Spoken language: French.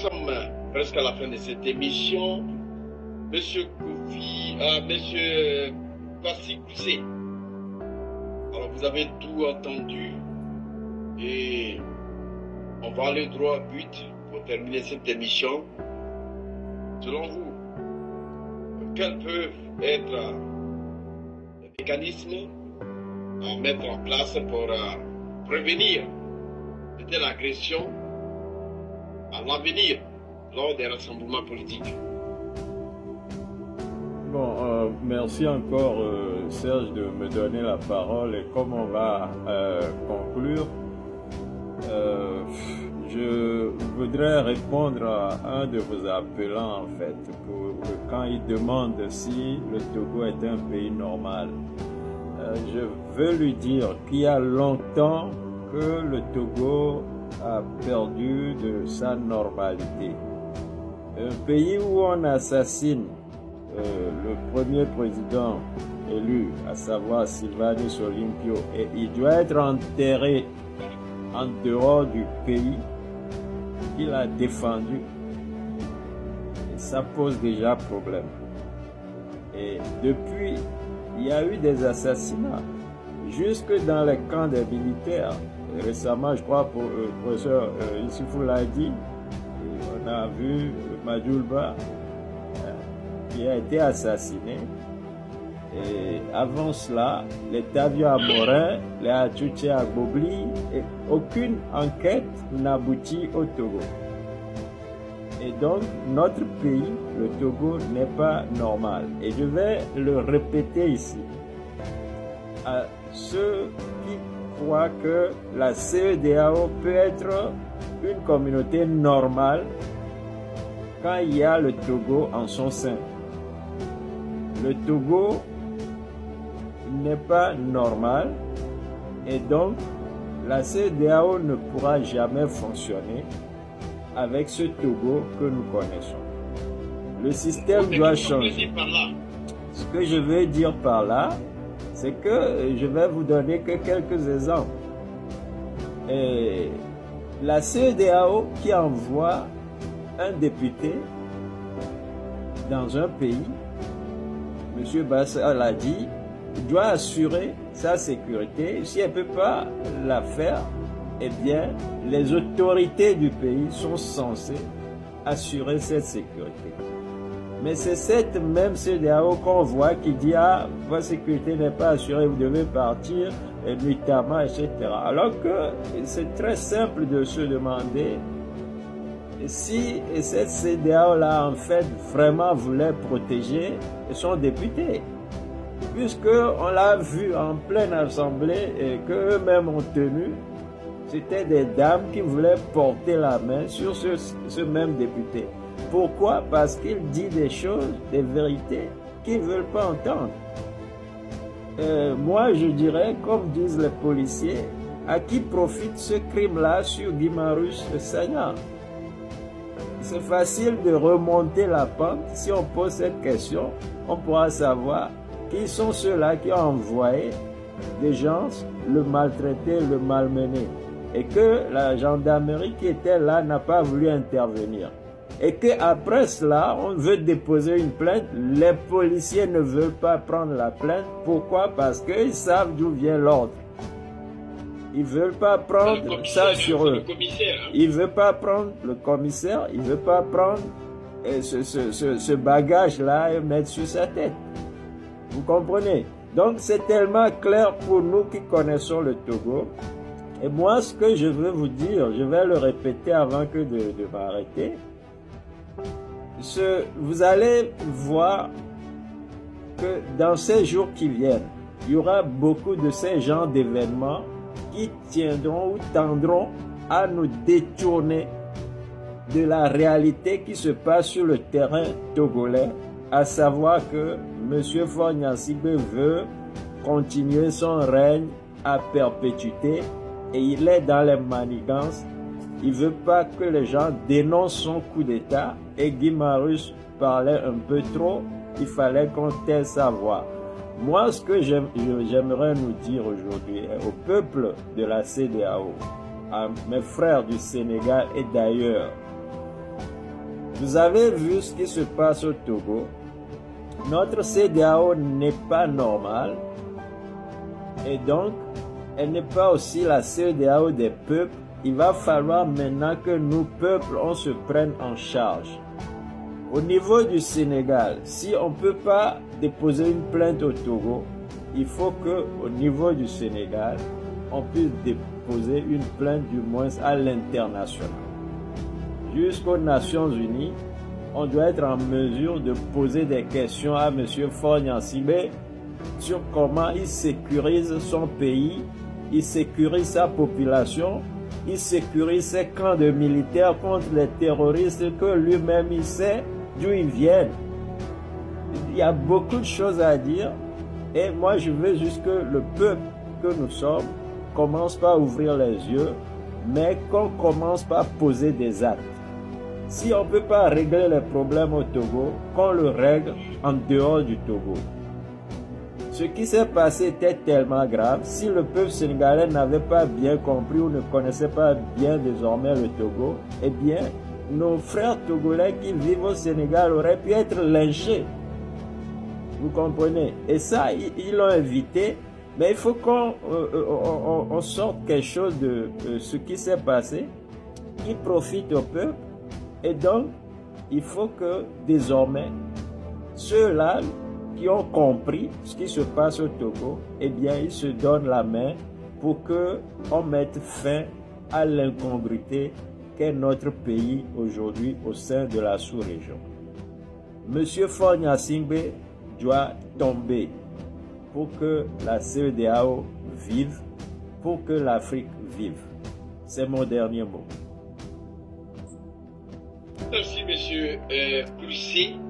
sommes presque à la fin de cette émission. Monsieur Kwasi Koussé. Alors vous avez tout entendu et on va aller droit au but pour terminer cette émission. Selon vous, quels peuvent être les mécanismes à mettre en place pour prévenir de telles agressions à l'avenir lors des rassemblements politiques? Bon, merci encore Serge de me donner la parole, et comme on va conclure, je voudrais répondre à un de vos appelants en fait, quand il demande si le Togo est un pays normal. Je veux lui dire qu'il y a longtemps que le Togo a perdu de sa normalité. Un pays où on assassine le premier président élu, à savoir Sylvanus Olympio, et il doit être enterré en dehors du pays qu'il a défendu, et ça pose déjà problème. Et depuis, il y a eu des assassinats, jusque dans les camps des militaires. Et récemment, je crois, pour le professeur Issoufou l'a dit, on a vu Majulba qui a été assassiné. Et avant cela, les Tavio Amorin, les Atchouché Agbobli, et aucune enquête n'aboutit au Togo. Et donc, notre pays, le Togo, n'est pas normal. Et je vais le répéter ici. À ceux qui croient que la CEDEAO peut être une communauté normale quand il y a le Togo en son sein. Le Togo n'est pas normal et donc la CEDEAO ne pourra jamais fonctionner avec ce Togo que nous connaissons. Le système doit changer. Ce que je veux dire par là, c'est que je vais vous donner que quelques exemples. Et la CEDEAO qui envoie un député dans un pays, M. Bassa l'a dit, doit assurer sa sécurité. Si elle ne peut pas la faire, eh bien, les autorités du pays sont censées assurer cette sécurité. Mais c'est cette même CEDEAO qu'on voit qui dit « Ah, votre sécurité n'est pas assurée, vous devez partir, nuitamment, etc. » Alors que c'est très simple de se demander si cette CEDEAO-là, en fait, vraiment voulait protéger son député. Puisqu'on l'a vu en pleine assemblée et qu'eux-mêmes ont tenu, c'était des dames qui voulaient porter la main sur ce même député. Pourquoi? Parce qu'il dit des choses, des vérités qu'ils ne veulent pas entendre. Moi, je dirais, comme disent les policiers, à qui profite ce crime-là sur Guy Marius Sagna? C'est facile de remonter la pente. Si on pose cette question, on pourra savoir qui sont ceux-là qui ont envoyé des gens le maltraiter, le malmener. Et que la gendarmerie qui était là n'a pas voulu intervenir. Et qu'après cela, on veut déposer une plainte. Les policiers ne veulent pas prendre la plainte. Pourquoi? Parce qu'ils savent d'où vient l'ordre. Ils ne veulent pas prendre ça sur eux. Ils ne veulent pas prendre le commissaire. Ils ne veulent pas prendre ce bagage-là et mettre sur sa tête. Vous comprenez? Donc c'est tellement clair pour nous qui connaissons le Togo. Et moi, ce que je veux vous dire, je vais le répéter avant que de m'arrêter. Vous allez voir que dans ces jours qui viennent, il y aura beaucoup de ces genres d'événements qui tiendront ou tendront à nous détourner de la réalité qui se passe sur le terrain togolais, à savoir que M. Faure Gnassingbé veut continuer son règne à perpétuité et il est dans les manigances. Il ne veut pas que les gens dénoncent son coup d'État et Guy Marius parlait un peu trop, il fallait qu'on taise sa voix. Moi, ce que j'aimerais nous dire aujourd'hui au peuple de la CEDEAO, à mes frères du Sénégal et d'ailleurs, Vous avez vu ce qui se passe au Togo. Notre CEDEAO n'est pas normale et donc elle n'est pas aussi la CEDEAO des peuples. Il va falloir maintenant que nous, peuples, on se prenne en charge. Au niveau du Sénégal, si on ne peut pas déposer une plainte au Togo, il faut qu'au niveau du Sénégal, on puisse déposer une plainte du moins à l'international. Jusqu'aux Nations Unies, on doit être en mesure de poser des questions à M. Faure Gnassingbé sur comment il sécurise son pays, il sécurise sa population, il sécurise ses camps de militaires contre les terroristes que lui-même il sait d'où ils viennent. Il y a beaucoup de choses à dire et moi je veux juste que le peuple que nous sommes commence par ouvrir les yeux, mais qu'on commence par poser des actes. Si on ne peut pas régler les problèmes au Togo, qu'on le règle en dehors du Togo. Ce qui s'est passé était tellement grave. Si le peuple sénégalais n'avait pas bien compris ou ne connaissait pas bien désormais le Togo, eh bien, nos frères togolais qui vivent au Sénégal auraient pu être lynchés. Vous comprenez? Et ça, ils l'ont évité. Mais il faut qu'on sorte quelque chose de ce qui s'est passé, qui profite au peuple. Et donc, il faut que désormais, ceux-là qui ont compris ce qui se passe au Togo, eh bien, ils se donnent la main pour qu'on mette fin à l'incongruité qu'est notre pays aujourd'hui au sein de la sous-région. Monsieur Faure Gnassingbé doit tomber pour que la CEDEAO vive, pour que l'Afrique vive. C'est mon dernier mot. Merci, monsieur Koulissi.